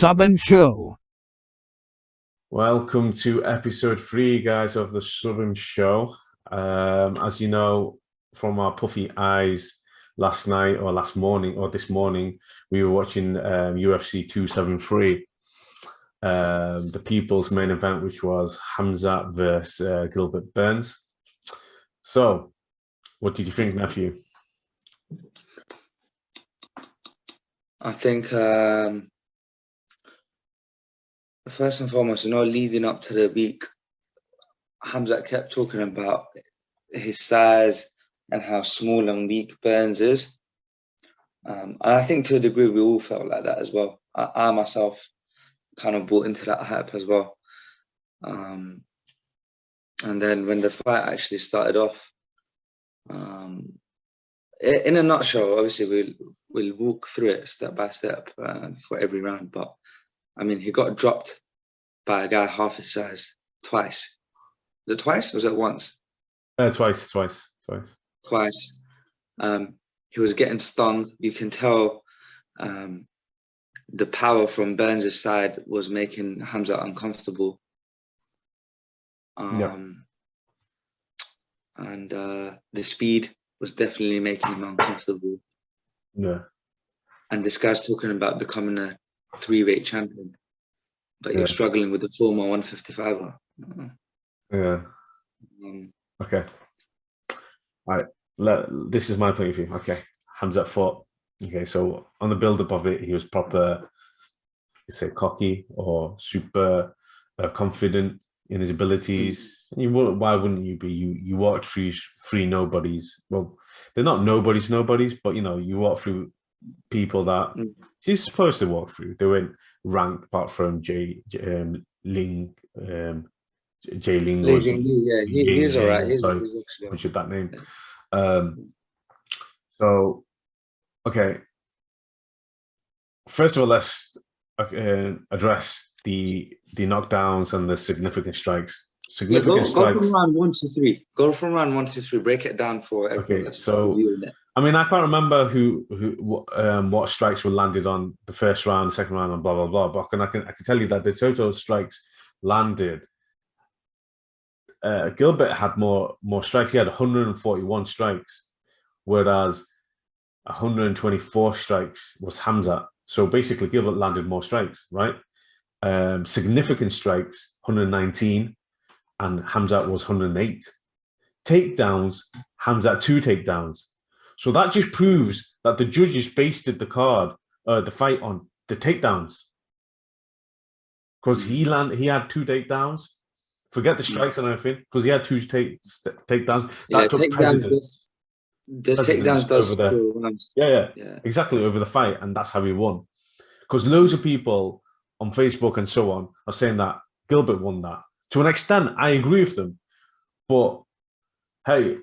SubemShow. Welcome to episode 3, guys, of the SubemShow. As you know from our puffy eyes last night or last morning or this morning, we were watching UFC 273, the people's main event, which was Khamzat versus Gilbert Burns. So, what did you think, nephew? I think first and foremost, leading up to the week, Khamzat kept talking about his size and how small and weak Burns is. And I think to a degree we all felt like that as well. I myself kind of bought into that hype as well. And then when the fight actually started off, in a nutshell, obviously we'll walk through it step by step for every round. But I mean, he got dropped by a guy half his size twice. Was it twice? Or was it once? Twice. Twice. He was getting stung. You can tell the power from Burns' side was making Khamzat uncomfortable. And the speed was definitely making him uncomfortable. Yeah. And this guy's talking about becoming a 3-weight champion, but you're struggling with the former 155er. Yeah. Okay. All right. This is my point of view. Okay. Khamzat fought. Okay. So on the build-up of it, he was proper, you say, cocky or super confident in his abilities. Why wouldn't you be? You walked through three nobodies. Well, they're not nobodies, but you walk through people that he's supposed to walk through. They weren't ranked apart from Jay Ling. Jay Ling was. Yeah, he's all right. He's actually which is that name. So, okay. First of all, let's address the knockdowns and the significant strikes. Go from round 1 to 3. Go from round 1 to 3. Break it down for everyone. Okay, so I mean, I can't remember what strikes were landed on the first round, second round, and blah blah blah. But I can tell you that the total strikes landed. Gilbert had more strikes. He had 141 strikes, whereas 124 strikes was Khamzat. So basically, Gilbert landed more strikes, right? Significant strikes, 119, and Khamzat was 108. Takedowns, Khamzat 2 takedowns. So that just proves that the judges based the fight on the takedowns, because he had 2 takedowns. Forget the strikes and everything, because he had 2 takedowns. That took precedence. The takedowns does yeah, exactly, over the fight, and that's how he won. Because loads of people on Facebook and so on are saying that Gilbert won that. To an extent, I agree with them. But hey,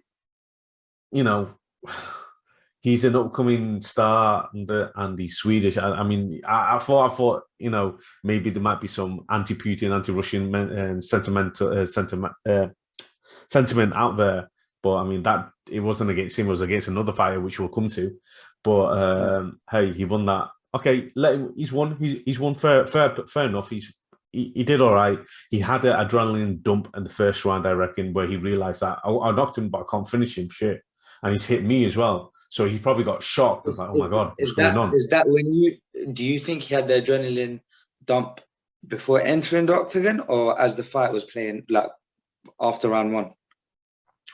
he's an upcoming star and he's Swedish. I mean, I thought, maybe there might be some anti-Putin, anti-Russian sentiment out there. But I mean, that it wasn't against him; it was against another fighter, which we'll come to. But hey, he won that. Okay, he's won. He's won fair enough. He did all right. He had an adrenaline dump in the first round, I reckon, where he realized that I knocked him, but I can't finish him. Shit, and he's hit me as well. So he probably got shocked. It was like, oh my god, what's going on? Is that do you think he had the adrenaline dump before entering the octagon, or as the fight was playing, like after round 1?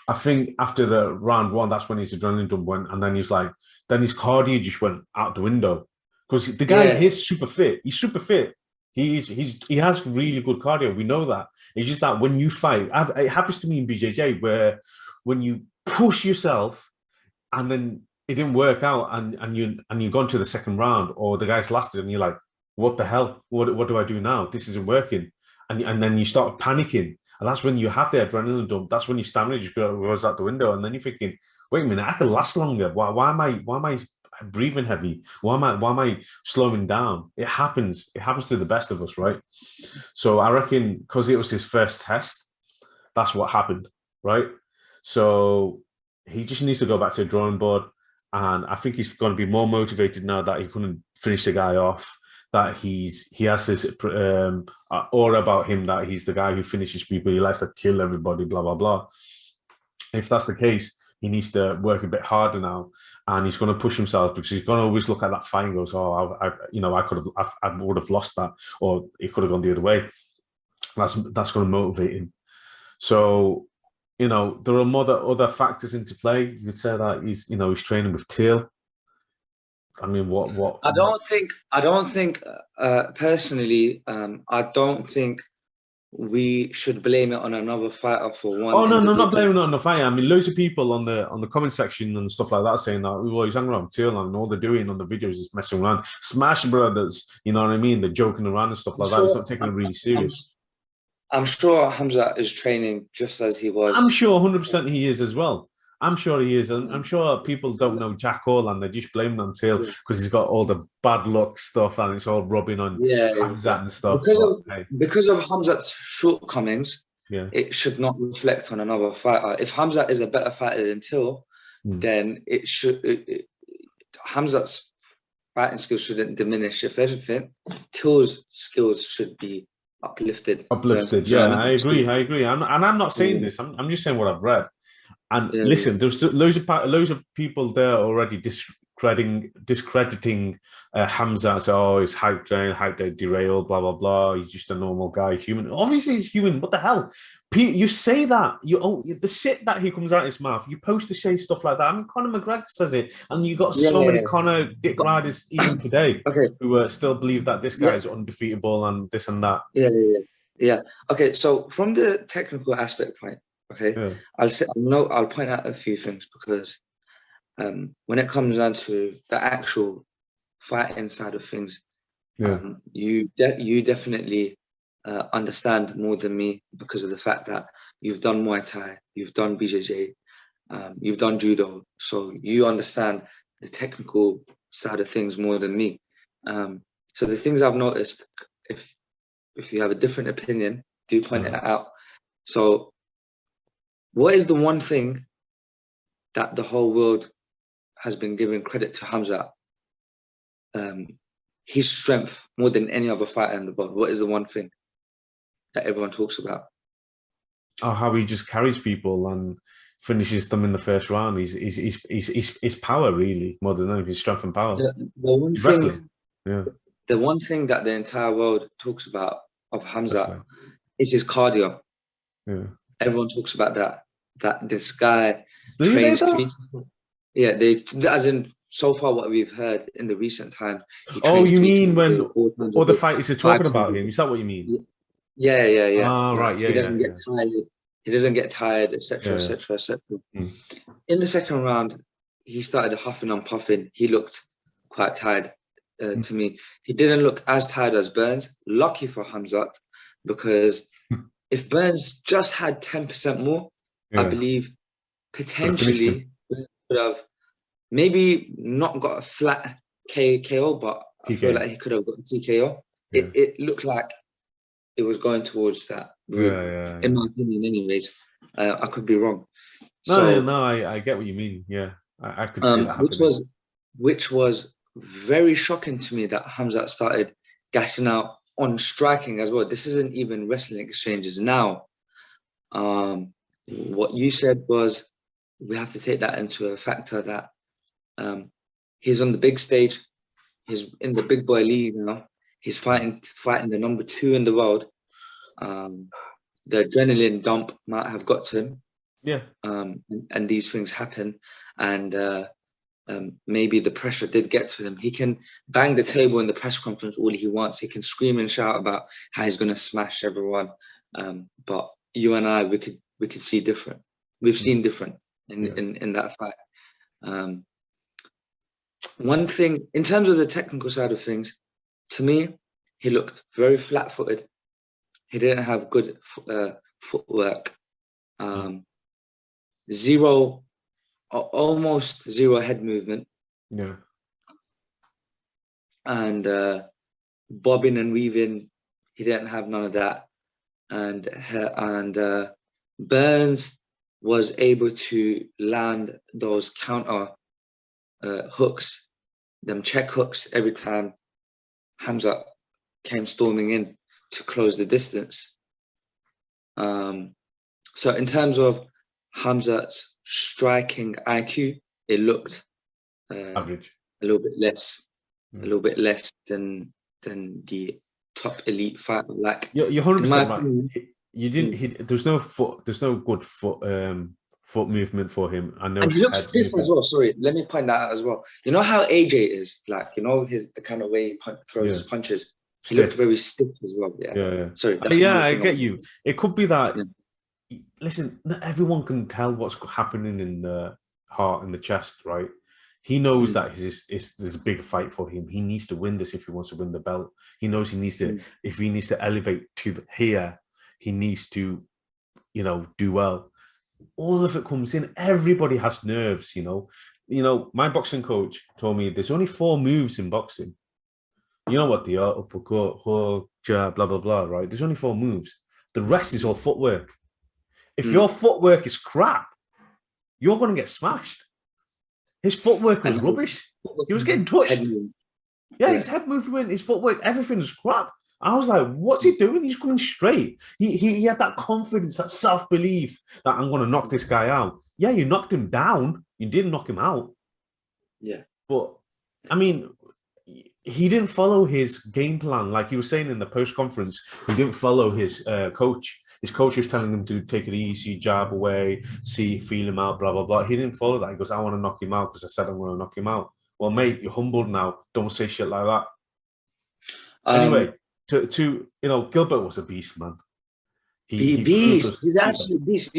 I think after the round 1, that's when his adrenaline dump went, and then his cardio just went out the window. Because the guy is super fit. He's super fit. He has really good cardio. We know that. It's just that when you fight, it happens to me in BJJ, where when you push yourself and then it didn't work out, and you've gone to the second round, or the guy's lasted, and you're like, what the hell? What do I do now? This isn't working, and then you start panicking, and that's when you have the adrenaline dump. That's when your stamina just goes out the window, and then you're thinking, wait a minute, I can last longer. Why am I breathing heavy? Why am I slowing down? It happens to the best of us, right? So I reckon because it was his first test, that's what happened, right? So he just needs to go back to the drawing board, and I think he's going to be more motivated now that he couldn't finish the guy off, that he has this aura about him that he's the guy who finishes people. He likes to kill everybody. Blah blah blah. If that's the case, he needs to work a bit harder now, and he's going to push himself because he's going to always look at that fight and goes, "Oh, I would have lost that, or it could have gone the other way." That's going to motivate him. So, there are other factors into play. You could say that he's training with Till. I mean, what? I don't think personally. I don't think we should blame it on another fighter for one. Oh no, not individual. blaming it on the fighter. I mean, loads of people on the comment section and stuff like that saying that, well, he's hanging around Till, and all they're doing on the videos is messing around. Smash Brothers, you know what I mean? They're joking around and stuff like that. It's not taking it really serious. I'm sure Khamzat is training just as he was. I'm sure 100% he is as well. I'm sure he is. And I'm sure people don't know Jack Hall and they just blame him on Till because he's got all the bad luck stuff and it's all rubbing on Khamzat and stuff. Because of Khamzat's shortcomings, it should not reflect on another fighter. If Khamzat is a better fighter than Till, then it should. Khamzat's fighting skills shouldn't diminish. If anything, Till's skills should be uplifted. Yeah, I agree. I'm not saying this. I'm just saying what I've read. And listen, there's loads of people there already discrediting Khamzat. So, he's hyped, derailed, blah blah blah. He's just a normal guy, human. Obviously, he's human. What the hell? You say that the shit that he comes out his mouth. You post to say stuff like that. I mean, Conor McGregor says it, and you got so many Conor dick riders even today who still believe that this guy is undefeatable and this and that. Yeah. Okay, so from the technical aspect point, I'll point out a few things because when it comes down to the actual fighting side of things, you definitely understand more than me because of the fact that you've done Muay Thai, you've done BJJ, you've done judo, so you understand the technical side of things more than me. So the things I've noticed, if you have a different opinion, do point it out. So what is the one thing that the whole world has been giving credit to Khamzat? His strength more than any other fighter in the world. What is the one thing that everyone talks about? Oh, how he just carries people and finishes them in the first round. He's power, really, more than anything. His strength and power. The one thing that the entire world talks about of Khamzat is his cardio. Yeah. Everyone talks about that this guy trains. As in so far what we've heard in the recent time. Oh, you mean when all the fighters are talking about him? Is that what you mean? Yeah. Oh, right. He doesn't get tired. He doesn't get tired, etc., etc., etc. In the second round, he started huffing and puffing. He looked quite tired to me. He didn't look as tired as Burns. Lucky for Khamzat, because if Burns just had 10% more, I believe potentially could have maybe not got a flat KO, but I feel like he could have got a TKO. It looked like it was going towards that route, in my opinion, anyways. I could be wrong. I get what you mean. Yeah, I could see that happening. Which was very shocking to me that Khamzat started gassing out on striking as well. This isn't even wrestling exchanges now. What you said was we have to take that into a factor that he's on the big stage. He's in the big boy league now. He's fighting the number 2 in the world. The adrenaline dump might have got to him. Yeah. And these things happen. And maybe the pressure did get to him. He can bang the table in the press conference all he wants. He can scream and shout about how he's going to smash everyone. But you and I, we could see different. We've seen different in that fight. One thing, in terms of the technical side of things, to me, he looked very flat-footed. He didn't have good footwork. Almost zero head movement. Yeah. And bobbing and weaving, he didn't have none of that. And Burns was able to land those counter hooks, them check hooks every time Khamzat came storming in to close the distance. So in terms of Khamzat's striking IQ, it looked Average. a little bit less than the top elite fighter. Like, You're in 100% my right. opinion, You didn't. There's no good foot movement for him. I know. and he looks head stiff movement. as well. Sorry, let me point that out as well. You know how AJ is, like, you know, the kind of way he throws his punches. He looked Stiff. very stiff as well. Yeah. Yeah. Sorry, that's Yeah, another I thing get you. It could be that. Yeah. Listen, not everyone can tell what's happening in the heart and the chest, right? He knows that there's a big fight for him. He needs to win this if he wants to win the belt. He knows he needs to, if he needs to elevate to here, he needs to, do well. All of it comes in. Everybody has nerves, my boxing coach told me there's only 4 moves in boxing. You know what they are? Uppercut, hook, jab, blah, blah, blah, right? There's only 4 moves. The rest is all footwork. If your footwork is crap, you're going to get smashed. His footwork was rubbish. He was getting touched. His head movement, his footwork, everything was crap. I was like, what's he doing? He's going straight. He had that confidence, that self-belief that I'm going to knock this guy out. Yeah, you knocked him down. You didn't knock him out. Yeah. But, I mean, he didn't follow his game plan. Like he was saying in the post-conference, he didn't follow his coach. His coach was telling him to take it easy, jab away, feel him out, blah, blah, blah. He didn't follow that. He goes, I want to knock him out because I said I'm going to knock him out. Well, mate, you're humbled now. Don't say shit like that. Anyway, Gilbert was a beast, man. He's an absolute beast.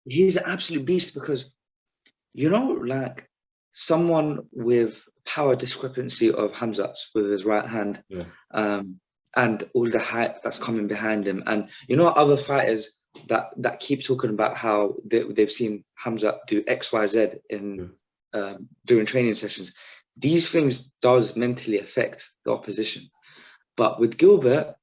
He's an absolute beast because, like someone with power discrepancy of Khamzat's with his right hand, and all the hype that's coming behind him, and other fighters that keep talking about how they've seen Khamzat do X, Y, Z in during training sessions. These things does mentally affect the opposition. But with Gilbert,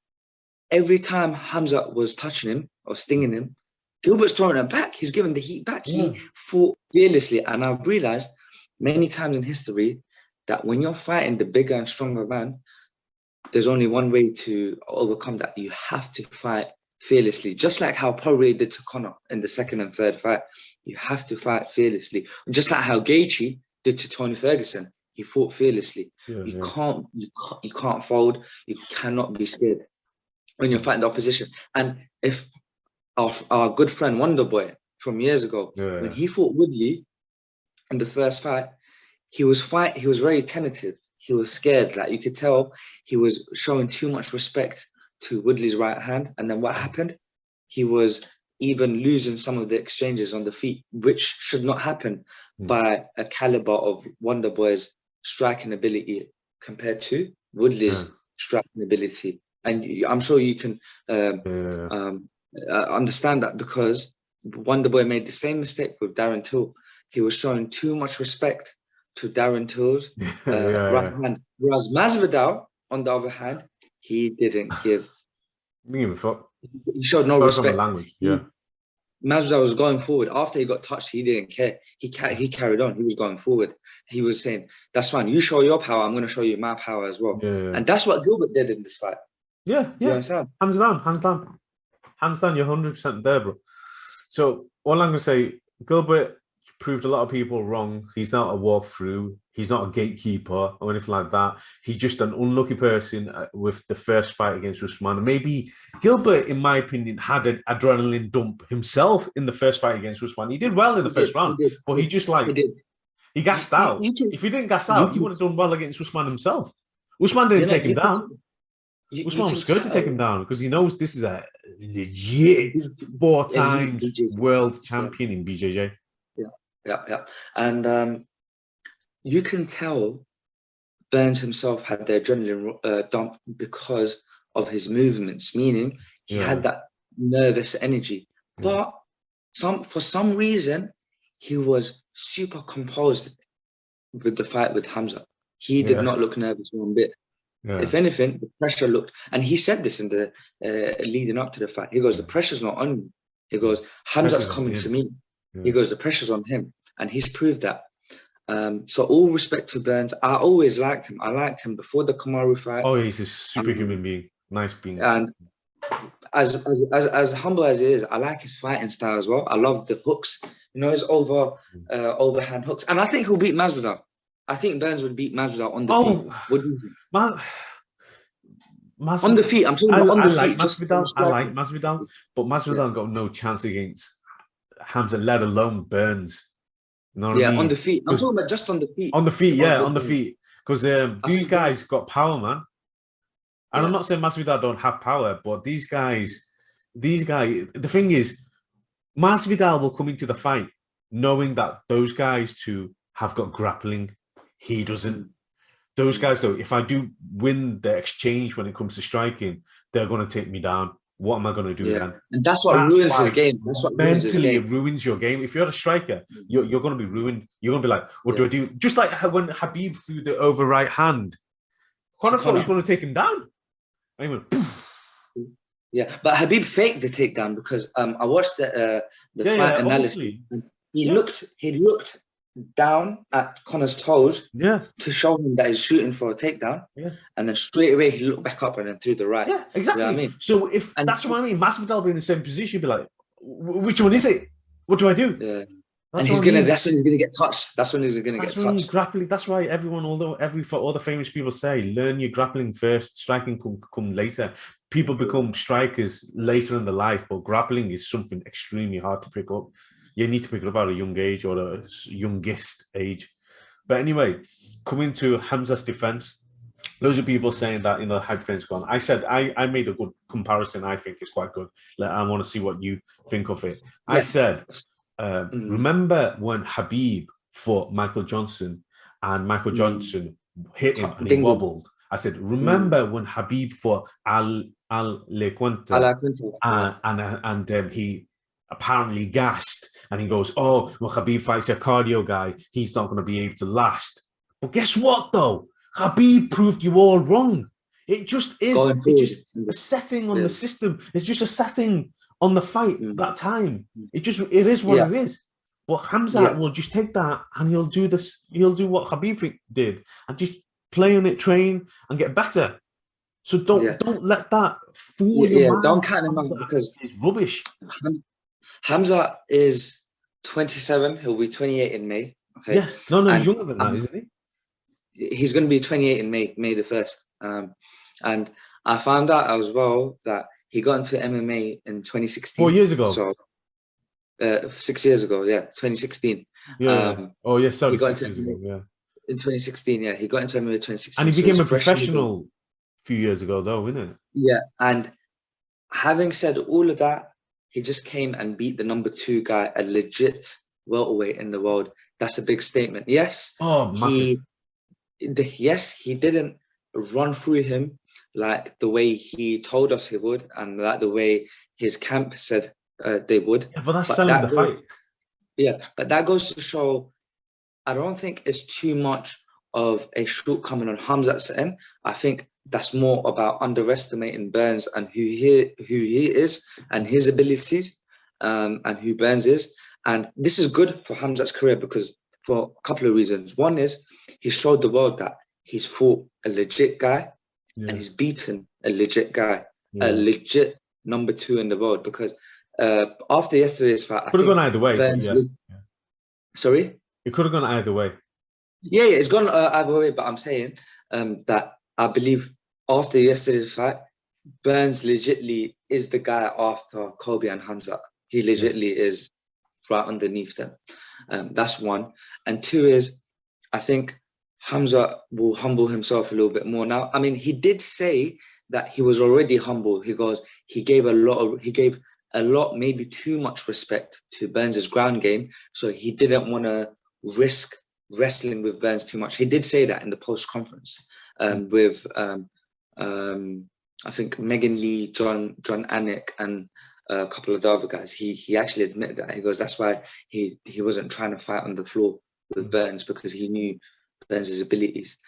every time Khamzat was touching him or stinging him, Gilbert's throwing it back. He's giving the heat back. He fought fearlessly. And I've realized many times in history that when you're fighting the bigger and stronger man, there's only one way to overcome that. You have to fight fearlessly. Just like how Poirier did to Conor in the second and third fight. You have to fight fearlessly. Just like how Gaethje did to Tony Ferguson. He fought fearlessly. You can't fold. You cannot be scared when you're fighting the opposition. And if our good friend Wonderboy from years ago, when he fought Woodley in the first fight, he was very tentative. He was scared. Like you could tell he was showing too much respect to Woodley's right hand. And then what happened? He was even losing some of the exchanges on the feet, which should not happen by a caliber of Wonderboy's striking ability compared to Woodley's striking ability. And I'm sure you can understand that because Wonderboy made the same mistake with Darren Till. He was showing too much respect to Darren Till's right hand. Whereas Masvidal, on the other hand, he didn't give a fuck. He showed no respect. Language. Masvidal was going forward. After he got touched, he didn't care. He carried on. He was going forward. He was saying, that's fine. You show your power. I'm going to show you my power as well. And that's what Gilbert did in this fight. Do you understand? Hands down. You're 100% there, bro. So all I'm going to say, Gilbert proved a lot of people wrong. He's not a walkthrough. He's not a gatekeeper or anything like that. He's just an unlucky person with the first fight against Usman. Maybe Gilbert, in my opinion, had an adrenaline dump himself in the first fight against Usman. He did well in the first round, but he just he gassed out. If he didn't gas out, he would have done well against Usman himself. Usman didn't take him down. Usman was scared to take him down because he knows this is a legit 4 times world champion in BJJ. Yeah. And you can tell Burns himself had the adrenaline dump because of his movements, meaning he had that nervous energy. But for some reason, he was super composed with the fight with Khamzat. He did not look nervous one bit. If anything, the pressure looked, and he said this in the leading up to the fight. He goes, the pressure's not on me. He goes, Khamzat's coming to me. He goes, the pressure's on him. And he's proved that. So all respect to Burns. I always liked him. I liked him before the Kamaru fight. Oh, he's a superhuman being. Nice being. And as humble as he is, I like his fighting style as well. I love the hooks. You know, his overhand hooks. And I think he'll beat Masvidal. I think Burns would beat Masvidal on the feet. What do you think? On the feet. I'm talking about on the feet. I like Masvidal, but Masvidal got no chance against Khamzat, let alone Burns. You know what I mean? On the feet. I'm talking about just on the feet. On the feet, on the feet. Because these guys got power, man. And I'm not saying Masvidal don't have power, but these guys, the thing is, Masvidal will come into the fight knowing that those guys too have got grappling. He doesn't. Those guys, though, if I do win the exchange when it comes to striking, they're going to take me down. What am I going to do then? And that's what ruins his game. That's what mentally it ruins your game. If you're a striker, you're going to be ruined. You're going to be like, what do I do? Just like when Khabib threw the over right hand, Conor thought he was going to take him down. And he went, poof. Yeah, but Khabib faked the takedown because I watched the fight analysis. He looked down at Conor's toes to show him that he's shooting for a takedown. And then straight away he looked back up and then threw the right. Yeah, exactly. You know what I mean? So if that's what I mean, Masvidal be in the same position, be like, which one is it? What do I do? Yeah. And that's when he's gonna get touched. That's when he's gonna get touched. Grappling. That's why everyone, all the famous people say, learn your grappling first. Striking come later. People become strikers later in their life, but grappling is something extremely hard to pick up. You need to pick it up at a young age or a youngest age. But anyway, coming to Khamzat's defense, loads of people saying that, you know, hype train's gone. I said I made a good comparison. I think it's quite good. I want to see what you think of it. I said, remember when Khabib fought Michael Johnson and Michael Johnson hit him and he wobbled? I said, remember when Khabib fought Al Lequenta and he apparently gassed, and he goes, oh, when Khabib fights a cardio guy, he's not going to be able to last. But guess what, though? Khabib proved you all wrong. It just is. It's just a setting on the system. It's just a setting on the fight that time. It is what it is. But Khamzat will just take that and he'll do this. He'll do what Khabib did and just play on it, train, and get better. So don't let that fool your mind. Don't count him out because it's rubbish. Khamzat is 27. He'll be 28 in May. Okay. Yes. No, he's younger than that, isn't he? He's going to be 28 in May the 1st. And I found out as well that he got into MMA in 2016. 4 years ago. So 6 years ago, 2016. Yeah. 6 years ago, yeah. In 2016, he got into MMA in 2016. And he became a professional a few years ago, though, isn't it? Yeah, and having said all of that, he just came and beat the number 2 guy, a legit welterweight in the world. That's a big statement. Yes. Oh, massive. He didn't run through him like the way he told us he would, and like the way his camp said they would. Yeah, but that's selling the fight. Yeah, but that goes to show, I don't think it's too much of a shortcoming on Khamzat's end. I think that's more about underestimating Burns and who he is and his abilities, and who Burns is. And this is good for Khamzat's career because for a couple of reasons. One is he showed the world that he's fought a legit guy and he's beaten a legit guy, a legit number 2 in the world. Because after yesterday's fight, could have gone either way. Sorry? It could have gone either way. Yeah, it's gone either way. But I'm saying that I believe after yesterday's fight, Burns legitly is the guy after Kobe and Khamzat. He legitly is right underneath them. That's one. And 2 is, I think Khamzat will humble himself a little bit more now. I mean, he did say that he was already humble. He gave a lot, maybe too much respect to Burns' ground game. So he didn't want to risk wrestling with Burns too much. He did say that in the post-conference with I think Megan Lee, John Anik, and a couple of the other guys. He actually admitted that. He goes, that's why he wasn't trying to fight on the floor with Burns, because he knew Burns' abilities.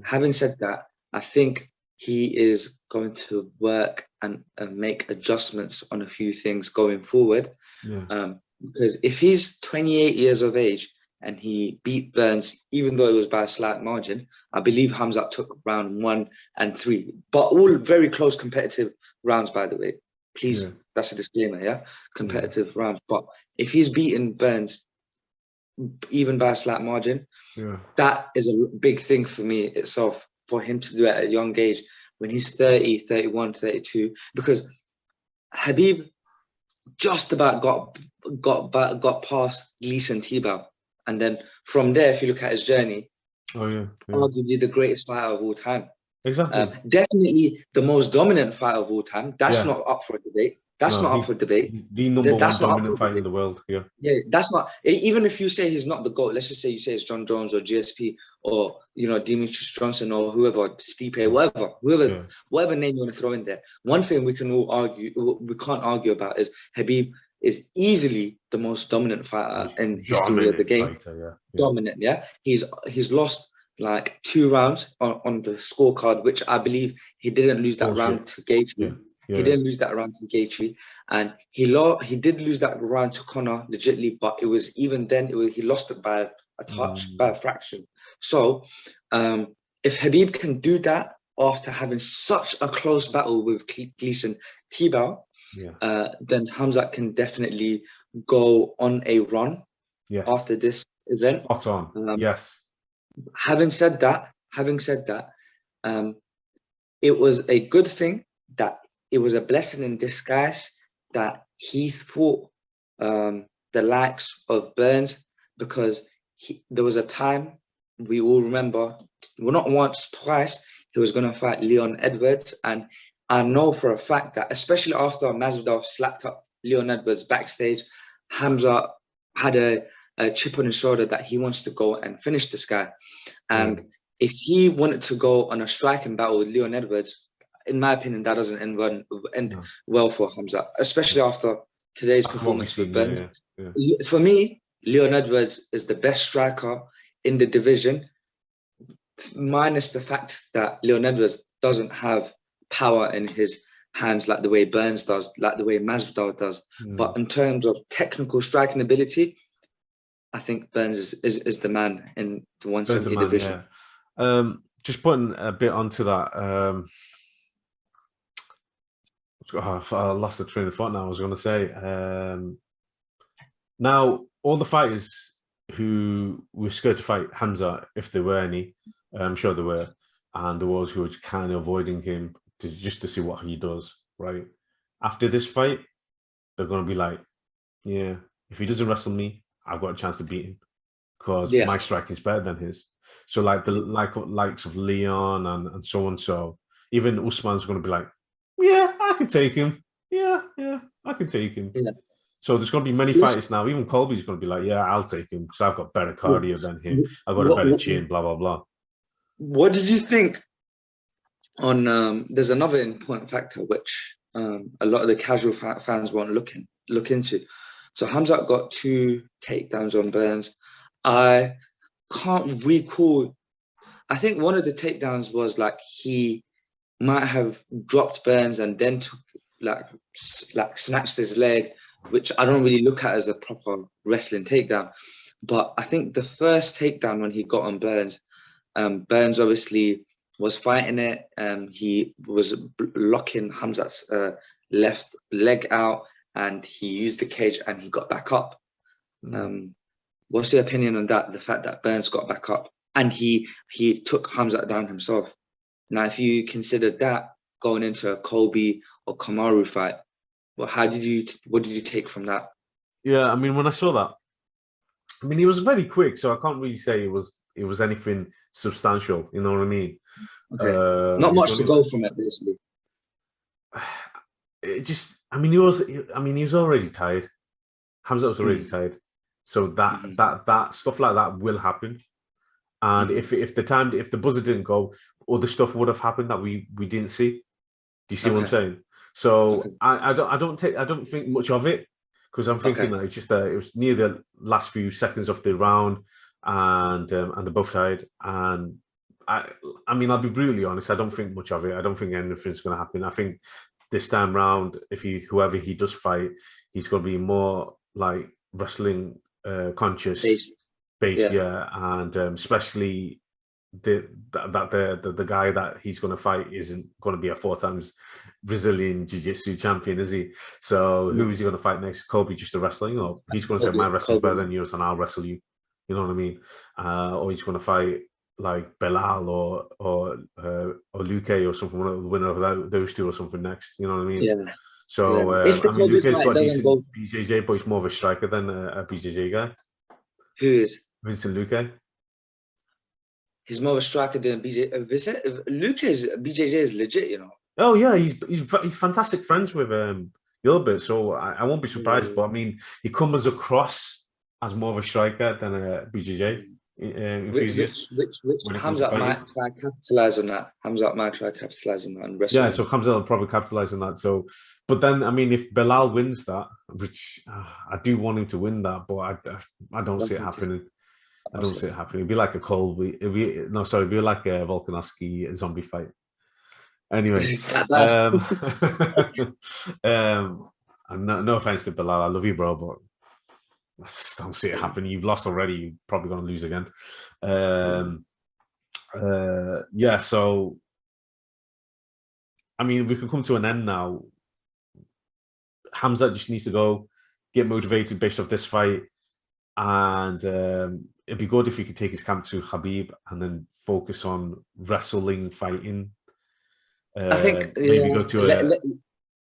Having said that, I think he is going to work and make adjustments on a few things going forward. Because if he's 28 years of age and he beat Burns, even though it was by a slight margin. I believe Khamzat took round 1 and 3, but all very close competitive rounds, by the way. Please, that's a disclaimer, yeah? Competitive rounds. But if he's beaten Burns, even by a slight margin, that is a big thing for me itself, for him to do it at a young age when he's 30, 31, 32, because Habib just about got past Gleason Tebow. And then from there, if you look at his journey, arguably the greatest fighter of all time. Exactly. Definitely the most dominant fighter of all time. That's not up for debate. That's not up for debate. The number one dominant fighter in the world. Yeah. Yeah, that's not, even if you say he's not the GOAT, let's just say you say it's John Jones or GSP or, you know, Demetrius Johnson or whoever, Stipe, whatever name you want to throw in there. One thing we can all argue, we can't argue about, is Habib is easily the most dominant fighter in history of the game. Dominant, yeah. He's lost like 2 rounds on the scorecard, which I believe he didn't lose that round to Gaethje. He didn't lose that round to Gaethje, and he did lose that round to Conor legitimately, but it was even then he lost it by a touch, by a fraction. So if Habib can do that after having such a close battle with Gleason Tebow, then Khamzat can definitely go on a run after this event. Spot on. Yes. Having said that, it was a good thing that it was a blessing in disguise that he fought the likes of Burns, because there was a time, we all remember, well, not once, twice, he was going to fight Leon Edwards. And I know for a fact that, especially after Masvidal slapped up Leon Edwards backstage, Khamzat had a chip on his shoulder that he wants to go and finish this guy. And if he wanted to go on a striking battle with Leon Edwards, in my opinion, that doesn't end well for Khamzat, especially after today's performance with Burns. For me, Leon Edwards is the best striker in the division, minus the fact that Leon Edwards doesn't have power in his hands like the way Burns does, like the way Masvidal does. But in terms of technical striking ability, I think Burns is the man in the 170 division. Just putting a bit onto that. I lost the train of thought now. I was going to say, now all the fighters who were scared to fight Khamzat, if there were any, I'm sure there were, and there was who were kind of avoiding him just to see what he does, right? After this fight, they're going to be like, yeah, if he doesn't wrestle me, I've got a chance to beat him because my striking is better than his. So like the likes of Leon and so on. So even Usman's going to be like, yeah, I can take him. Yeah, I can take him. Yeah. So there's going to be many fighters now. Even Colby's going to be like, yeah, I'll take him because I've got better cardio than him. I've got a better chin, blah, blah, blah. What did you think on, there's another important factor which a lot of the casual fans won't look into. So Khamzat got 2 takedowns on Burns. I can't recall. I think one of the takedowns was like he might have dropped Burns and then took like snatched his leg, which I don't really look at as a proper wrestling takedown. But I think the first takedown when he got on Burns, Burns obviously was fighting it. He was locking Khamzat's left leg out, and he used the cage and he got back up. What's your opinion on that? The fact that Burns got back up and he took Khamzat down himself. Now, if you consider that going into a Colby or Kamaru fight, well, what did you take from that? Yeah, I mean, when I saw that, I mean, he was very quick, so I can't really say it was anything substantial. You know what I mean? Okay. Not much to go from it, basically. It just, I mean, he was already tired. Khamzat was already tired, so that stuff like that will happen. And if the buzzer didn't go, other stuff would have happened that we didn't see. Do you see what I'm saying? So I don't think much of it, because I'm thinking that it's just it was near the last few seconds of the round, and they're both tired. And I mean, I'll be brutally honest, I don't think much of it. I don't think anything's going to happen. I think this time round, whoever he does fight, he's going to be more like wrestling conscious, base, yeah, and especially the guy that he's going to fight isn't going to be a 4 times Brazilian Jiu-Jitsu champion, is he? So who is he going to fight next? Kobe just a wrestling, or he's going to say my wrestling's better than yours and I'll wrestle you? You know what I mean? Or he's going to fight like Belal or Luke or something, one of the winner of those two or something next. You know what I mean? Yeah. So If the I mean, Kobe Luke's fight got a doesn't decent go, BJJ, but he's more of a striker than a BJJ guy. who is? Vincent Luque. He's more of a striker than BJ. Luke is BJJ is legit, you know. Oh yeah, he's fantastic friends with Gilbert, so I won't be surprised. Yeah. But I mean, he comes across as more of a striker than a BJJ enthusiast Which when it comes to Hamzat fighting. might try capitalize on that. Hamzat might try capitalize on that and wrestle. Yeah, so Khamzat will probably capitalize on that. So, but then I mean, if Belal wins that, which I do want him to win that, but I don't see it happening. I don't see it happening. It'd be like a Colby. It'd be like a Volkanovski zombie fight. Anyway, no offense to Bilal, I love you, bro, but I just don't see it happening. You've lost already. You're probably going to lose again. Yeah. So, I mean, we can come to an end now. Khamzat just needs to go get motivated based off this fight, and it'd be good if he could take his camp to Khabib and then focus on wrestling, fighting. I think maybe go to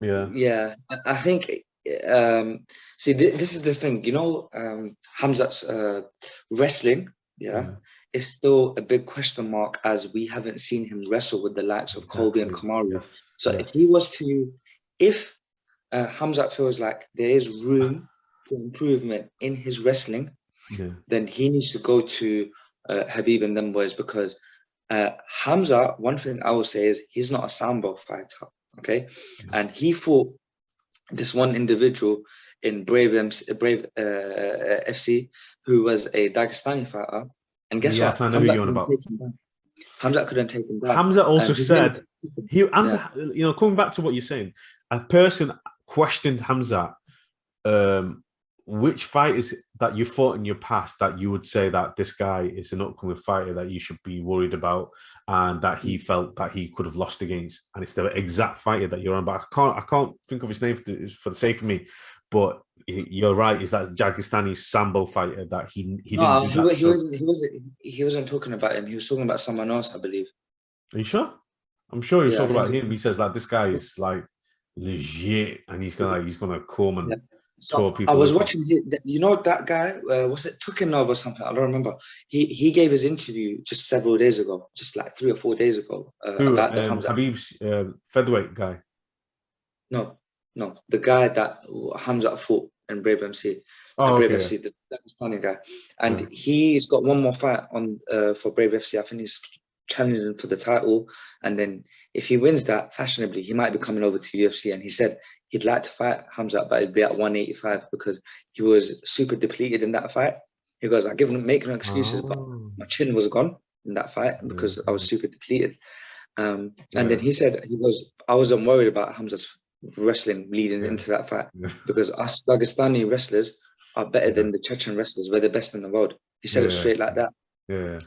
yeah. I think see this is the thing, you know, Hamzat's wrestling, is still a big question mark, as we haven't seen him wrestle with the likes of Colby and Kamaru. So if he was to, if Khamzat feels like there is room for improvement in his wrestling, then he needs to go to Habib and them boys, because Khamzat, one thing I will say is he's not a sambo fighter, okay? And he fought this one individual in Brave FC who was a Dagestani fighter, and guess what? I know who you're on about. Khamzat couldn't take him down. Khamzat also said coming back to what you're saying, a person questioned Khamzat, which fighters that you fought in your past that you would say that this guy is an upcoming fighter that you should be worried about and that he felt that he could have lost against, and it's the exact fighter that you're on. But I can't think of his name for the sake of me. But you're right. Is that Dagestani sambo fighter that he wasn't talking about him. He was talking about someone else, I believe. Are you sure? I'm sure he was talking about him. He says like this guy is like legit, and he's gonna come and. So I was watching, you know, that guy, was it Tukinov or something? I don't remember. He gave his interview just several days ago, just like 3 or 4 days ago. About the Habib's featherweight guy. No, the guy that Khamzat fought in Brave MC. Brave FC, the Dagestani guy. And he's got one more fight on for Brave FC. I think he's challenging for the title. And then if he wins that fashionably, he might be coming over to UFC. And he said he'd like to fight Khamzat, but it'd be at 185 because he was super depleted in that fight. He goes, I make no excuses, but my chin was gone in that fight because I was super depleted. And then he said, I wasn't worried about Khamzat's wrestling leading into that fight because us Dagestani wrestlers are better than the Chechen wrestlers. We're the best in the world. He said it straight like that.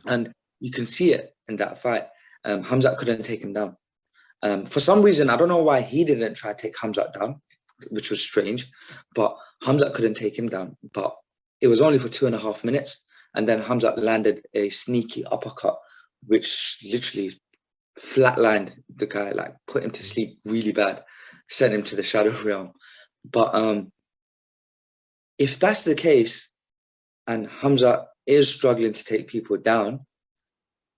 And you can see it in that fight. Khamzat couldn't take him down. For some reason, I don't know why he didn't try to take Khamzat down, which was strange, but Khamzat couldn't take him down. But it was only for 2.5 minutes. And then Khamzat landed a sneaky uppercut, which literally flatlined the guy, like put him to sleep really bad, sent him to the shadow realm. But if that's the case, and Khamzat is struggling to take people down,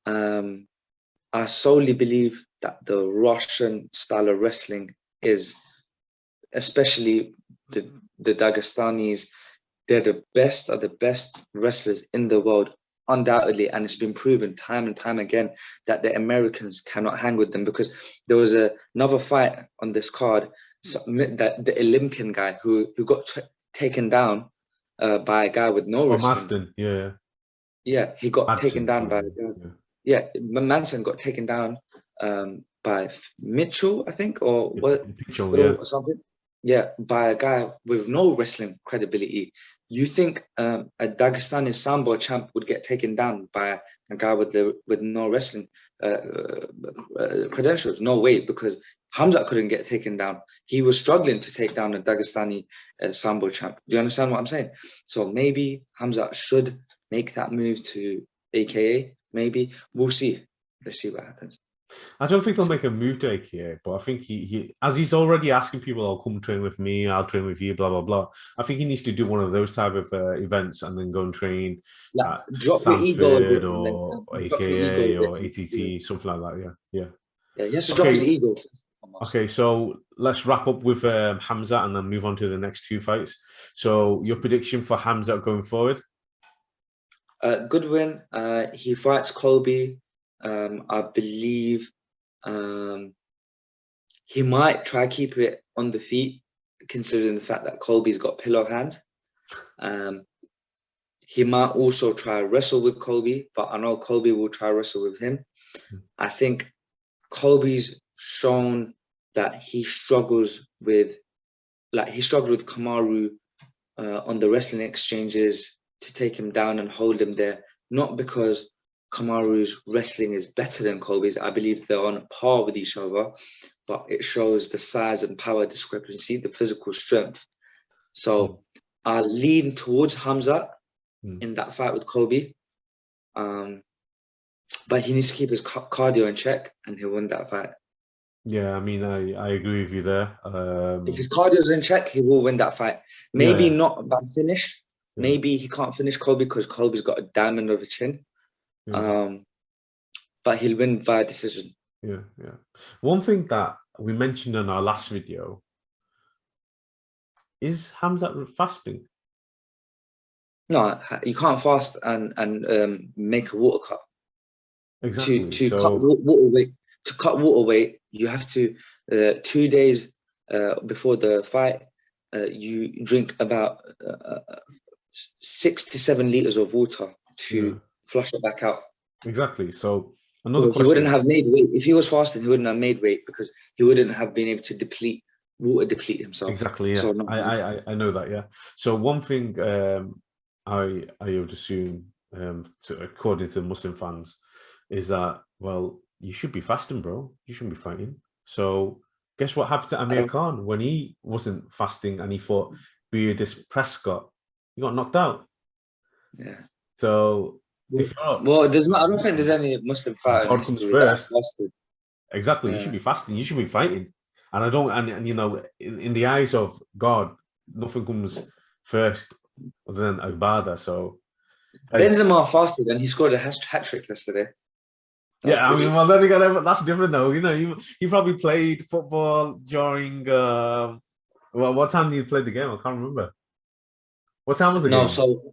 I solely believe that the Russian style of wrestling is, especially the Dagestanis, they're the best of the best wrestlers in the world, undoubtedly. And it's been proven time and time again that the Americans cannot hang with them, because there was another fight on this card, that the Olympian guy who got taken down by a guy with no wrestling. Maston, he got taken down by a guy. Manson got taken down by Mitchell, I think, or what? Mitchell, or something. Yeah, by a guy with no wrestling credibility. You think a Dagestani Sambo champ would get taken down by a guy with no wrestling credentials? No way, because Khamzat couldn't get taken down. He was struggling to take down a Dagestani Sambo champ. Do you understand what I'm saying? So maybe Khamzat should make that move to AKA. Maybe we'll see. Let's see what happens. I don't think they'll make a move to AKA, but I think he as he's already asking people, "I'll come train with me, I'll train with you," blah blah blah. I think he needs to do one of those type of events and then go and train Like, at drop the ego a Sanford bit, and then or drop the ego a AKA bit. or ATT, something like that. Yeah. Yeah, he has to drop his Okay. ego first and foremost. Okay, so let's wrap up with Khamzat and then move on to the next two fights. So your prediction for Khamzat going forward? Good win. He fights Kobe. I believe he might try keep it on the feet, considering the fact that Kobe's got pillow hands. He might also try wrestle with Kobe, but I know Kobe will try wrestle with him. I think Kobe's shown that he struggles with, he struggled with Kamaru on the wrestling exchanges to take him down and hold him there. Not because Kamaru's wrestling is better than Kobe's. I believe they're on par with each other, but it shows the size and power discrepancy, the physical strength. So I lean towards Khamzat in that fight with Kobe. But he needs to keep his cardio in check and he'll win that fight. Yeah, I mean, I agree with you there. If his cardio's in check, he will win that fight. Maybe not by finish. Yeah. Maybe he can't finish Kobe because Kobe's got a diamond of a chin. Yeah. But he'll win via decision. Yeah. One thing that we mentioned in our last video is Khamzat fasting. No, you can't fast and make a water cut. Exactly. To cut water weight. To cut water weight, you have to 2 days before the fight. You drink about 6 to 7 liters of water to flush it back out. Exactly. So another question. He wouldn't have made weight if he was fasting. He wouldn't have made weight because he wouldn't have been able to deplete himself. Exactly. Yeah. So I know that. Yeah. So one thing I would assume, according to Muslim fans, is that, well, you should be fasting, bro. You shouldn't be fighting. So guess what happened to Amir Khan when he wasn't fasting and he fought Beardis Prescott? He got knocked out. Yeah. So there's not. I don't think there's any Muslim fighter in history that's fasted. Exactly. You should be fasting. You should be fighting. And I don't. And you know, in the eyes of God, nothing comes first other than Ibadah. So Benzema fasted and he scored a hat trick yesterday. Yeah, I mean, well, then again, that's different though. You know, he probably played football during. What time did you play the game? I can't remember. What time was the game? So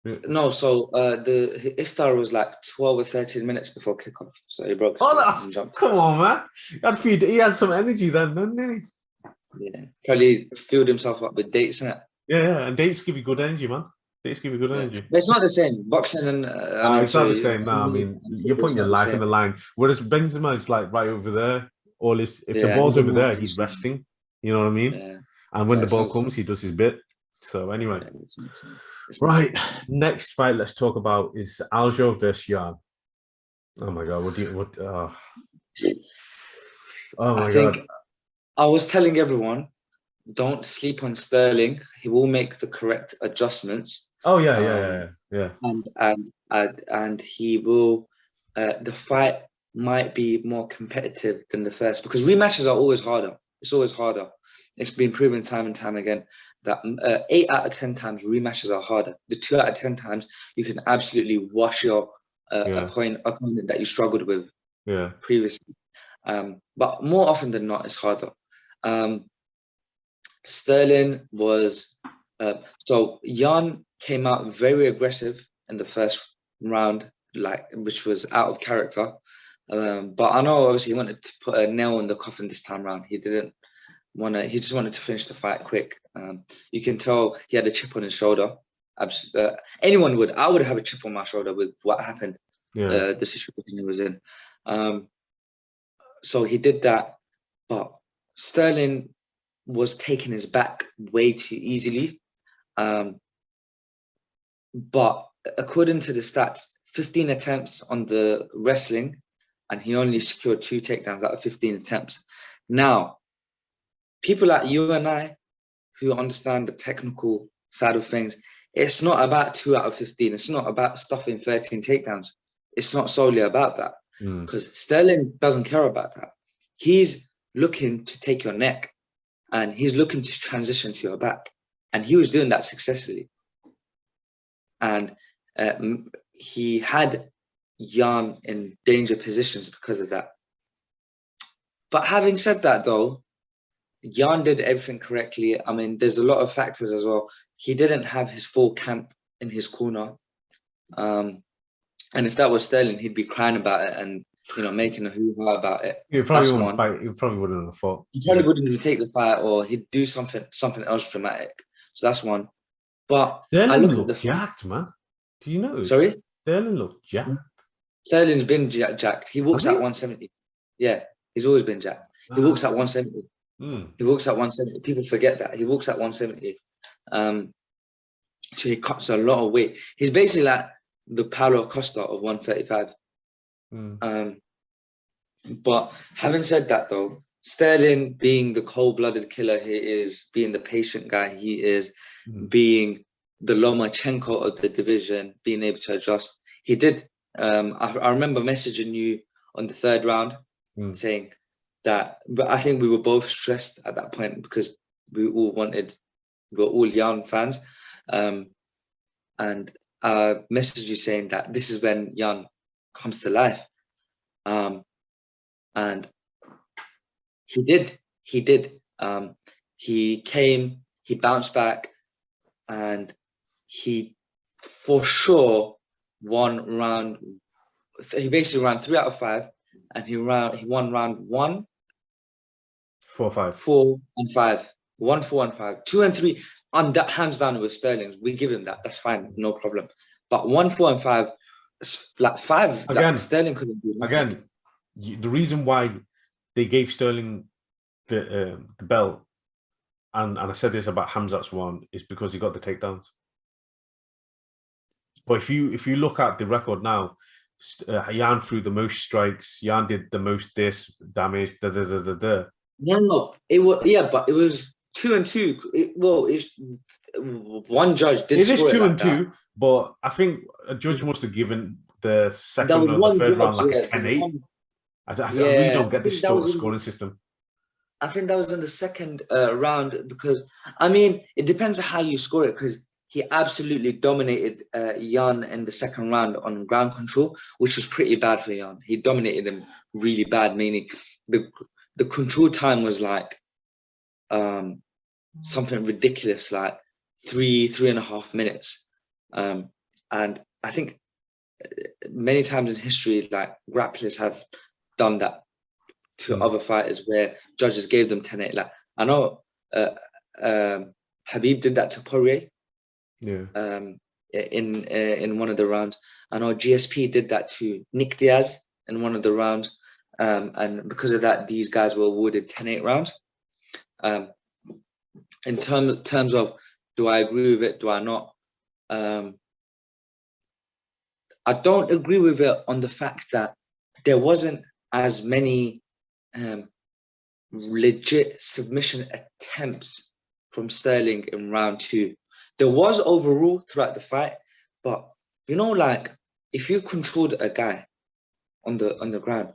the iftar was like 12 or 13 minutes before kickoff. So he broke. And jumped. Come on, man! He had some energy then, didn't he? Yeah, probably filled himself up with dates, innit? Yeah, and dates give you good energy, man. Dates give you good energy. But it's not the same. Boxing and it's not the same. No, I mean, you're putting your life in the line. Whereas Benzema is like right over there. Or if the ball's over there, he's resting. You know what I mean? Yeah. And when the ball comes, he does his bit. So anyway, right. Next fight, let's talk about is Aljo versus Jan. Oh my god! Oh my god! I was telling everyone, don't sleep on Sterling. He will make the correct adjustments. Oh yeah. And he will. The fight might be more competitive than the first because rematches are always harder. It's always harder. It's been proven time and time again that 8 out of 10 times rematches are harder. The 2 out of 10 times you can absolutely wash your opponent that you struggled with previously. But more often than not, it's harder. Sterling was so Jan came out very aggressive in the first round, which was out of character. But I know obviously he wanted to put a nail in the coffin this time around. He didn't want to. He just wanted to finish the fight quick. You can tell he had a chip on his shoulder. Anyone would. I would have a chip on my shoulder with what happened. The situation he was in. So he did that, but Sterling was taking his back way too easily. But according to the stats, 15 attempts on the wrestling, and he only secured 2 takedowns out of 15 attempts. Now, people like you and I, who understand the technical side of things, it's not about 2 out of 15. It's not about stuffing 13 takedowns. It's not solely about that, because Sterling doesn't care about that. He's looking to take your neck, and he's looking to transition to your back, and he was doing that successfully. And he had Jan in danger positions because of that. But having said that, though, Jan did everything correctly. I mean, there's a lot of factors as well. He didn't have his full camp in his corner. And if that was Sterling, he'd be crying about it and, you know, making a hoo-ha about it. He probably wouldn't fight. He probably wouldn't have fought. He probably wouldn't even take the fight, or he'd do something else dramatic. So that's one. But Sterling looked jacked, man. Do you know? Sorry? Sterling looked jacked. Sterling's been jacked. He walks at 170. Yeah, he's always been jacked. He walks at 170. He walks at 170. People forget that. He walks at 170. So he cuts a lot of weight. He's basically like the Paulo Costa of 135. But having said that, though, Sterling, being the cold-blooded killer he is, being the patient guy he is, being the Lomachenko of the division, being able to adjust, he did. I remember messaging you on the 3rd round saying that, but I think we were both stressed at that point because we were all Jan fans. And I messaged you saying that this is when Jan comes to life. And he did. He came, he bounced back, and he for sure won round. He basically ran 3 out of 5, and he won round 1, 4, 5, 4 and 5, 1, 4 and 5, 2 and 3 on that, hands down with Sterling. We give him that. That's fine, no problem. But 1, 4 and 5, like 5, again, like Sterling couldn't do nothing. Again, the reason why they gave Sterling the belt, and I said this about Khamzat's one, is because he got the takedowns. But if you look at the record now, Jan threw the most strikes. Jan did the most damage. No, it was, yeah, but it was 2 and 2. One judge did. It is 2 and 2, but I think a judge must have given the second or the 3rd round like a 10-8. I really don't get this scoring system. I think that was in the 2nd round, because I mean, it depends on how you score it, because he absolutely dominated Jan in the 2nd round on ground control, which was pretty bad for Jan. He dominated him really bad, meaning the control time was like something ridiculous, like 3.5 minutes. And I think many times in history, like grapplers have done that to other fighters where judges gave them 10-8. Like I know Habib did that to Poirier. Yeah. In one of the rounds. I know GSP did that to Nick Diaz in one of the rounds. And because of that, these guys were awarded 10-8 rounds. In terms of, do I agree with it? Do I not? I don't agree with it on the fact that there wasn't as many legit submission attempts from Sterling in round 2. There was overall throughout the fight, but you know, like if you controlled a guy on the ground,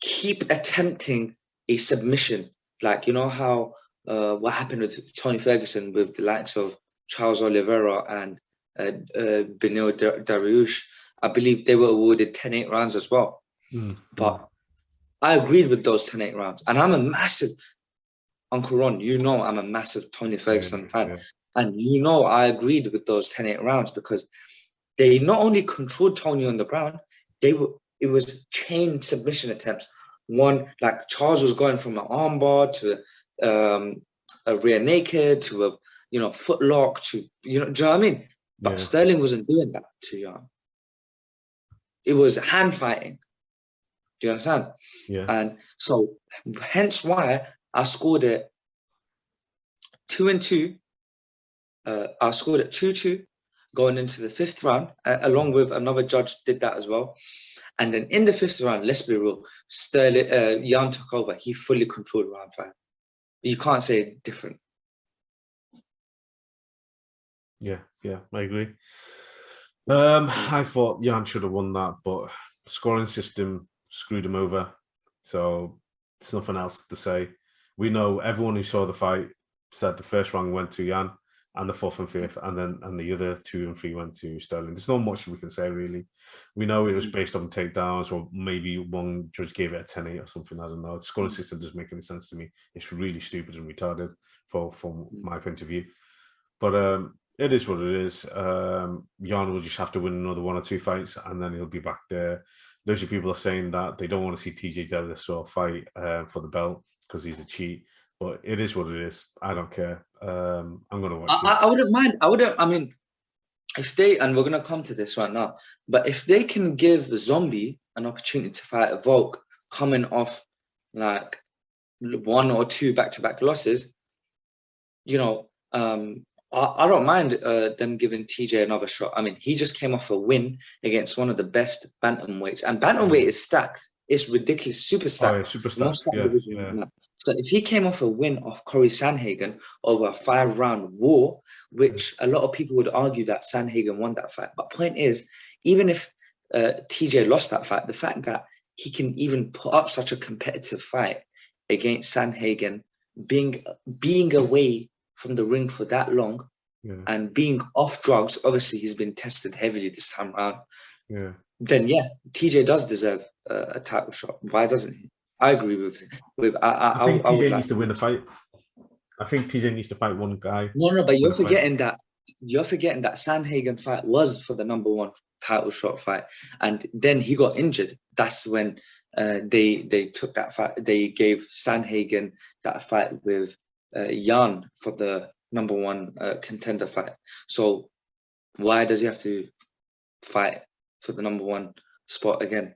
keep attempting a submission. Like, you know how what happened with Tony Ferguson with the likes of Charles Oliveira and Beneil Dariush. I believe they were awarded 10-8 rounds as well. But I agreed with those 10-8 rounds. And I'm a massive, Uncle Ron, you know I'm a massive Tony Ferguson fan. Yeah. And you know I agreed with those 10-8 rounds because they not only controlled Tony on the ground, it was chain submission attempts. One, like Charles was going from an armbar to a rear naked to a foot lock to do you know what I mean? But Sterling wasn't doing that to Jan. It was hand fighting. Do you understand? Yeah. And so hence why I scored it 2-2. I scored it 2-2 going into the 5th round, along with another judge did that as well. And then in the 5th round, let's be real, Jan took over. He fully controlled round 5. You can't say it different. Yeah, I agree. I thought Jan should have won that, but scoring system screwed him over. So there's nothing else to say. We know everyone who saw the fight said the first round went to Jan, and the 4th and 5th, and the other 2 and 3 went to Sterling. There's not much we can say really. We know it was based on takedowns, or maybe one judge gave it a 10-8 or something. I don't know. The scoring system doesn't make any sense to me. It's really stupid and retarded from my point of view. But it is what it is. Jan will just have to win another 1 or 2 fights, and then he'll be back there. Loads of people are saying that they don't want to see TJ Dillashaw fight for the belt because he's a cheat. But it is what it is. I don't care. I'm going to watch it. I wouldn't mind. I mean, if they, and we're going to come to this right now, but if they can give Zombie an opportunity to fight a Volk coming off like 1 or 2 back-to-back losses, you know, I don't mind them giving TJ another shot. I mean, he just came off a win against one of the best bantamweights, and bantamweight is stacked. It's ridiculous, super stacked. Oh, yeah, super stacked. Yeah. So if he came off a win off Corey Sandhagen over a 5-round war, which a lot of people would argue that Sandhagen won that fight. But point is, even if TJ lost that fight, the fact that he can even put up such a competitive fight against Sandhagen, being away from the ring for that long, and being off drugs, obviously he's been tested heavily this time around. Then TJ does deserve a title shot. Why doesn't he? I agree with. I think TJ needs to win the fight. I think TJ needs to fight one guy. No, but you're forgetting that Sandhagen fight was for the number 1 title shot fight, and then he got injured. That's when they took that fight. They gave Sandhagen that fight with Jan for the number 1 contender fight. So why does he have to fight for the number 1 spot again?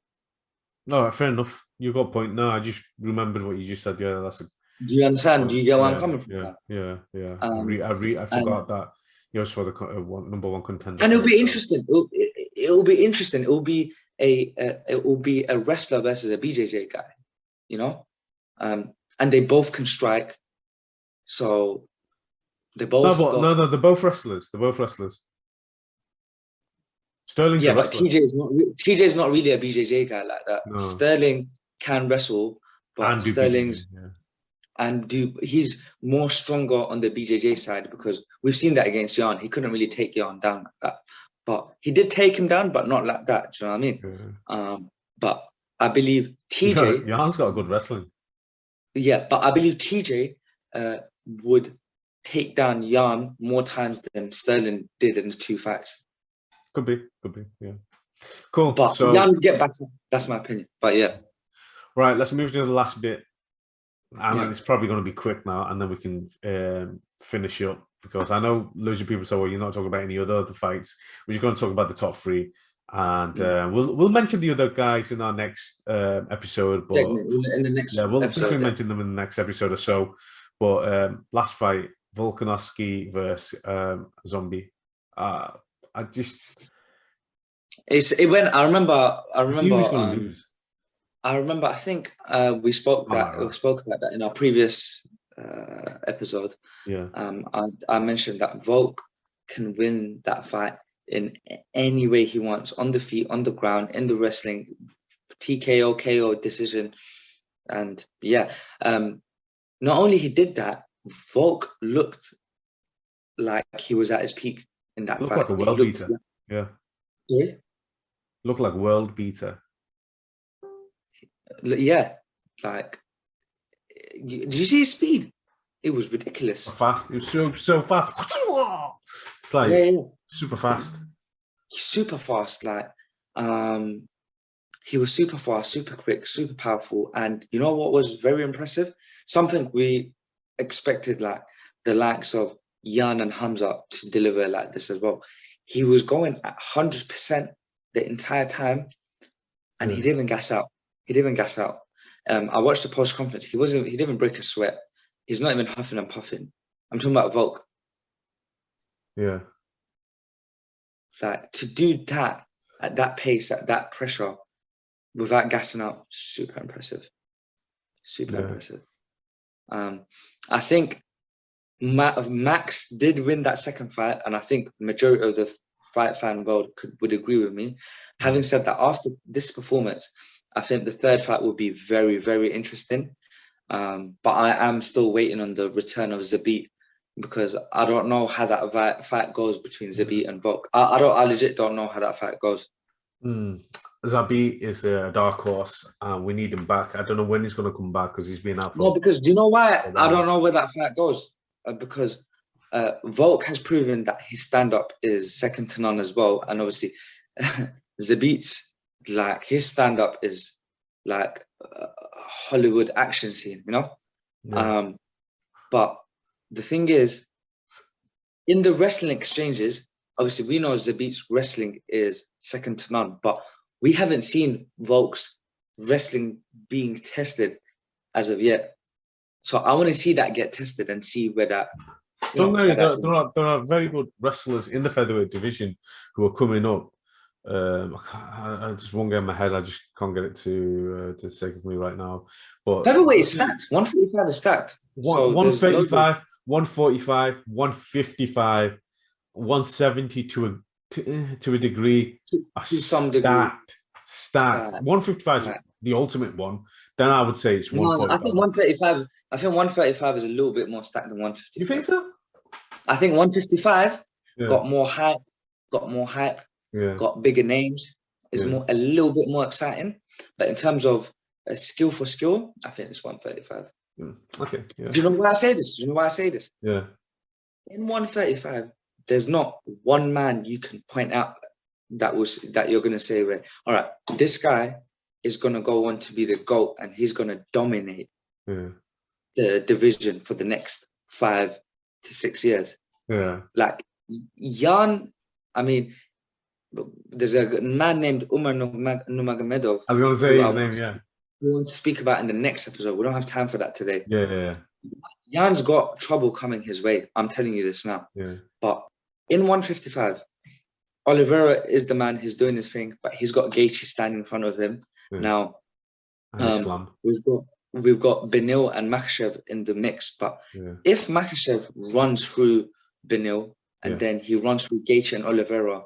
No, fair enough. You got a point. No, I just remembered what you just said. Yeah, that's a. Do you understand? Do you get where I'm coming from? Yeah. I forgot that he was for the number 1 contender. And it'll be interesting. It'll be interesting. It will be a wrestler versus a BJJ guy, you know, and they both can strike. So they both. No, they're both wrestlers. Sterling's a wrestler. But TJ's not really a BJJ guy like that. No. Sterling can wrestle, but Sterling's he's more stronger on the BJJ side, because we've seen that against Jan. He couldn't really take Jan down like that, but he did take him down, but not like that. Do you know what I mean? But I believe TJ. Jan's got a good wrestling. Yeah, but I believe TJ would take down Jan more times than Sterling did in the 2 fights. Could be, yeah. Cool. But so Jan get back. That's my opinion. But yeah. Right, let's move to the last bit. And it's probably going to be quick now, and then we can finish up, because I know loads of people say, well, you're not talking about any other fights. We're just going to talk about the top 3. And we'll mention the other guys in our next episode. But in the next we'll episode, definitely mention them in the next episode or so. But last fight, Volkanovski versus Zombie. It went. I remember. He was going to lose. I remember. I think we spoke about that in our previous episode. Yeah. I mentioned that Volk can win that fight in any way he wants, on the feet, on the ground, in the wrestling, TKO, KO, decision, and not only he did that, Volk looked like he was at his peak in that fight. Looked like a world beater. Yeah. Sorry? Looked like world beater. Yeah, like, did you see his speed? It was ridiculous. Fast. It was so fast. It's like super fast. Super fast. Like, he was super fast, super quick, super powerful. And you know what was very impressive? Something we expected, like the likes of Jan and Khamzat to deliver like this as well. He was going at 100% the entire time, and he didn't even gas out. I watched the post conference. He didn't even break a sweat. He's not even huffing and puffing. I'm talking about Volk. Yeah. Like, to do that at that pace, at that pressure, without gassing out, super impressive. Super impressive. I think Max did win that second fight, and I think majority of the fight fan world would agree with me. Having said that, after this performance, I think the third fight will be very, very interesting. But I am still waiting on the return of Zabit, because I don't know how that fight goes between Zabit and Volk. I legit don't know how that fight goes. Zabit is a dark horse, and we need him back. I don't know when he's going to come back, because he's been out for. No, because do you know why I don't know where that fight goes? Because Volk has proven that his stand-up is second to none as well, and obviously Zabit's, like, his stand-up is like a Hollywood action scene, you know. Yeah. But the thing is, in the wrestling exchanges, obviously we know Zabit's wrestling is second to none, but we haven't seen Volk's wrestling being tested as of yet. So I want to see that get tested and see where that. Don't worry, there are very good wrestlers in the featherweight division who are coming up. I just won't get in my head. I just can't get it to take with me right now. But featherweight is stacked. 145 is stacked. 135, 145, 155, 170 to a degree. To some degree. Stacked. 155 is the ultimate one. Then I would say it's 145. No, I think 135. I think 135 is a little bit more stacked than 155. You think so? I think 155 got more hype. Yeah. Got bigger names. Is a little bit more exciting. But in terms of skill for skill, I think it's 135. Okay. Yeah. Do you know why I say this? Yeah. In 135, there's not one man you can point out that you're gonna say, all right, this guy is gonna go on to be the GOAT, and he's gonna dominate the division for the next 5 to 6 years. Yeah. Like Jan, I mean, there's a man named Umar Nurmagomedov. I was gonna say his name. Yeah. We want to speak about in the next episode. We don't have time for that today. Yeah. Jan's got trouble coming his way. I'm telling you this now. Yeah. But in 155, Oliveira is the man. He's doing his thing, but he's got Gaethje standing in front of him. Yeah. Now, we've got Benil and Makhachev in the mix. But if Makhachev runs through Benil and then he runs through Gaethje and Oliveira,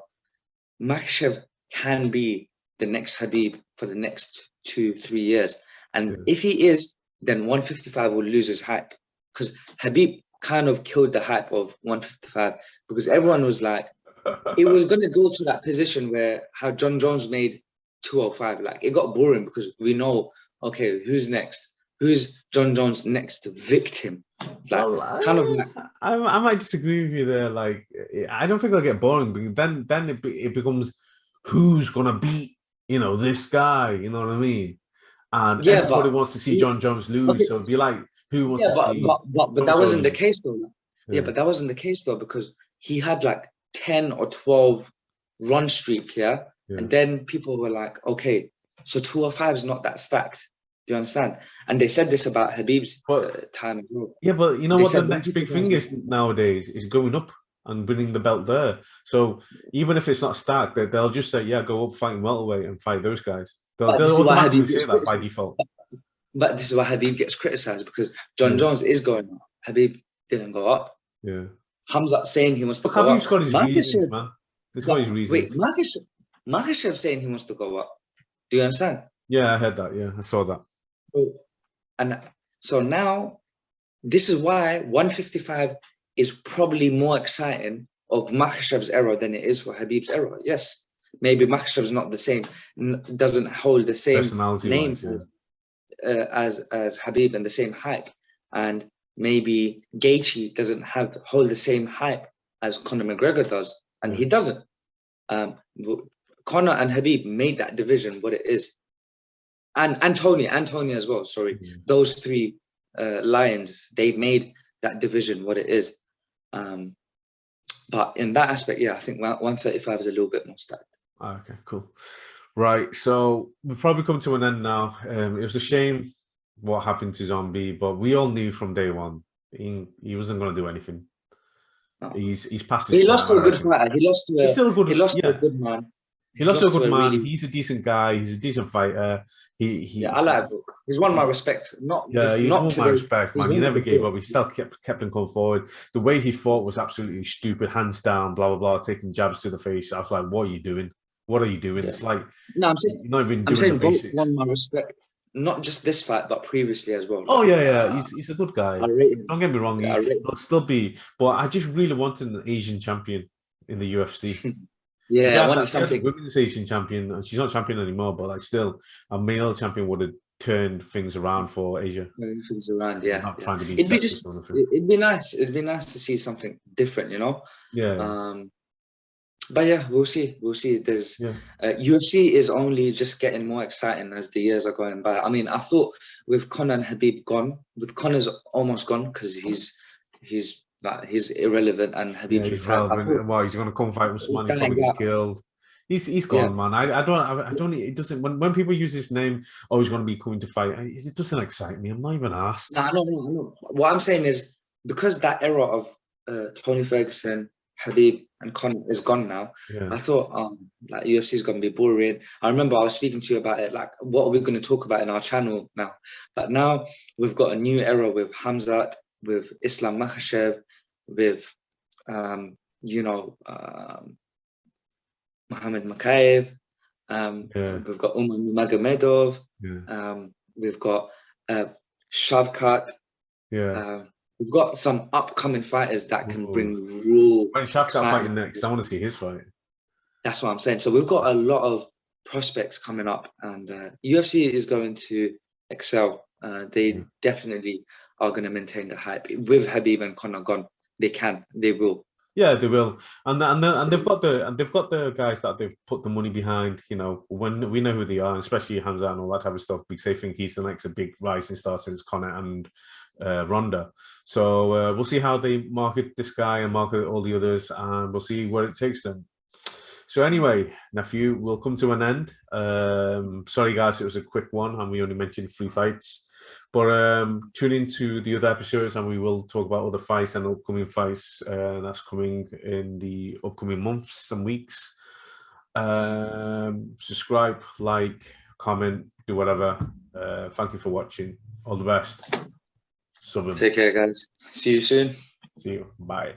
Makhachev can be the next Khabib for the next 2-3 years. And if he is, then 155 will lose his hype, because Khabib kind of killed the hype of 155, because everyone was like, it was going to go to that position where how John Jones made 205. Like, it got boring, because we know, okay, who's next? Who's John Jones' next victim? Like, I might disagree with you there. Like, I don't think it'll get boring, because then it becomes who's gonna beat this guy. You know what I mean? And everybody wants to see John Jones lose. Okay. So it'd be like, who wants to see? But that wasn't the case though. But that wasn't the case though, because he had like 10 or 12 run streak, and then people were like, okay, so 205 is not that stacked. Do you understand? And they said this about Khabib's time as well. Yeah, but you know what the next big thing is nowadays is going up and winning the belt there. So even if it's not stacked, they'll just say, go up fighting welterweight and fight those guys. They'll automatically say that by default. But this is why Khabib gets criticized, because John Jones is going up. Khabib didn't go up. Yeah. Khamzat saying he wants to go up. Khabib's got his reasons, man. He's got his reasons. Wait, Makhachev saying he wants to go up. Do you understand? Yeah, I heard that. Yeah, I saw that. And so now, this is why 155 is probably more exciting of Makhachev's era than it is for Khabib's era. Yes, maybe Makhachev's not the same, doesn't hold the same name as Khabib and the same hype, and maybe Gaethje doesn't hold the same hype as Conor McGregor does, and he doesn't. Conor and Khabib made that division what it is. And Anthony as well, sorry. Those three lions, they made that division what it is. But in that aspect, I think 135 is a little bit more stacked. Okay, cool. Right, so we've probably come to an end now. It was a shame what happened to Zombie, but we all knew from day one he wasn't going to do anything. No. He's past his He prime, lost to I a good reckon. fighter. He's still a good. He lost to a Yeah, good man. he lost to a good man. really. He's a decent guy. He's a decent fighter. Yeah, I like Brook. He's won my respect. He's Not won my today. respect, He's man. He won it never gave before. up. He still kept him going forward. The way he fought was absolutely stupid. Hands down, blah blah blah, taking jabs to the face. I was like, what are you doing? What are you doing? Yeah. It's like No, you're not even I'm doing the saying Volk basics. won my respect. Not just this fight, but previously as well. Oh yeah. He's a good guy. I rate him. Don't get me wrong. Yeah, He'll still be. But I just really wanted an Asian champion in the UFC. Yeah, I wanted We had something. the women's Asian champion, and she's not champion anymore. But like, still, a male champion would have turned things around for Asia. Things around, yeah. Not trying to be It'd be sexist or anything. it'd be nice. It'd be nice to see something different, you know. Yeah. But yeah, we'll see. We'll see. There's UFC is only just getting more exciting as the years are going by. I mean, I thought with Conor and Habib gone, with Conor's almost gone because he's irrelevant and Habib's He's retired. relevant. Well, he's going to come fight with someone. He's probably get killed. He's gone, man. I don't. It doesn't. When people use his name, oh, he's going to be coming to fight. It doesn't excite me. I'm not even asked. No, I know. What I'm saying is because that era of Tony Ferguson, Habib, and Conor is gone now. Yeah. I thought like UFC is going to be boring. I remember I was speaking to you about it. Like, what are we going to talk about in our channel now? But now we've got a new era with Khamzat, with Islam Makhachev, with Mohammed Makayev. We've got Umar Nurmagomedov. We've got Shavkat. We've got some upcoming fighters that can bring real. When Shavkat fighting next, I want to see his fight. That's what I'm saying. So we've got a lot of prospects coming up, and UFC is going to excel. They definitely are going to maintain the hype with Habib and Conor gone. They will. Yeah, they will, and they've got the guys that they've put the money behind. You know, when we know who they are, especially Khamzat and all that type of stuff, because they think he's the next big rising star since Conor and Ronda. So we'll see how they market this guy and market all the others, and we'll see where it takes them. So anyway, nephew, we'll come to an end. Sorry guys, it was a quick one, and we only mentioned 3 fights. But tune into the other episodes and we will talk about other fights and upcoming fights that's coming in the upcoming months and weeks. Subscribe, like, comment, do whatever. Thank you for watching. All the best. Take care, guys. See you soon. See you. Bye.